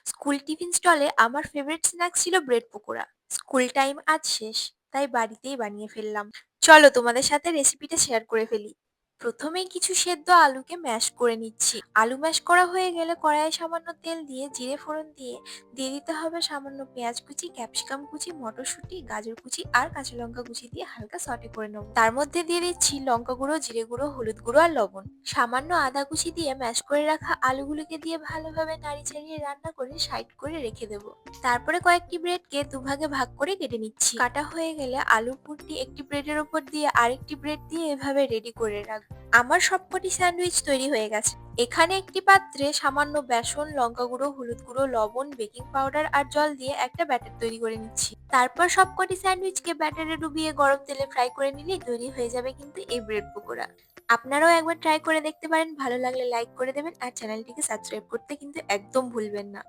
School tiffin স্টলে আমার favourite snacks ছিল ব্রেড পকোড়া। স্কুল টাইম আজ শেষ, তাই বাড়িতেই বানিয়ে ফেললাম। চলো তোমাদের সাথে রেসিপিটা শেয়ার করে ফেলি। প্রথমেই কিছু সেদ্ধ আলুকে ম্যাশ করে নিচ্ছি। আলু ম্যাশ করা হয়ে গেলে কড়াইয়ে সামান্য তেল দিয়ে জিরে ফোড়ন দিয়ে দিয়ে দিতে হবে সামান্য পেঁয়াজ কুচি, ক্যাপসিকাম কুচি, মটরশুঁটি, গাজর কুচি আর কাঁচা লঙ্কা কুচি দিয়ে হালকা সটে করে নেব। তার মধ্যে দিয়ে দিচ্ছি লঙ্কা গুঁড়ো, জিরে গুঁড়ো, হলুদ গুঁড়ো আর লবণ। সামান্য আদা কুচি দিয়ে ম্যাশ করে রাখা আলুগুলোকে দিয়ে ভালোভাবে নাড়ি চাড়িয়ে রান্না করে সাইড করে রেখে দেবো। তারপরে কয়েকটি ব্রেডকে দুভাগে ভাগ করে কেটে নিচ্ছি। কাটা হয়ে গেলে আলুর পুরটি একটি ব্রেডের ওপর দিয়ে আরেকটি ব্রেড দিয়ে এভাবে রেডি করে রাখবো। আমার সবকটি স্যান্ডউইচ তৈরি হয়ে গেছে। এখানে একটি পাত্রে সামান্য বেসন, লঙ্কা গুঁড়ো, হলুদ গুঁড়ো, লবণ, বেকিং পাউডার আর জল দিয়ে একটা ব্যাটার তৈরি করে নিচ্ছি। তারপর সবকটি স্যান্ডউইচকে ব্যাটারে ডুবিয়ে গরম তেলে ফ্রাই করে নিলেই তৈরি হয়ে যাবে কিন্তু এই ব্রেড পকোড়া। আপনারাও একবার ট্রাই করে দেখতে পারেন। ভালো লাগলে লাইক করে দেবেন আর চ্যানেলটিকে সাবস্ক্রাইব করতে কিন্তু একদম ভুলবেন না।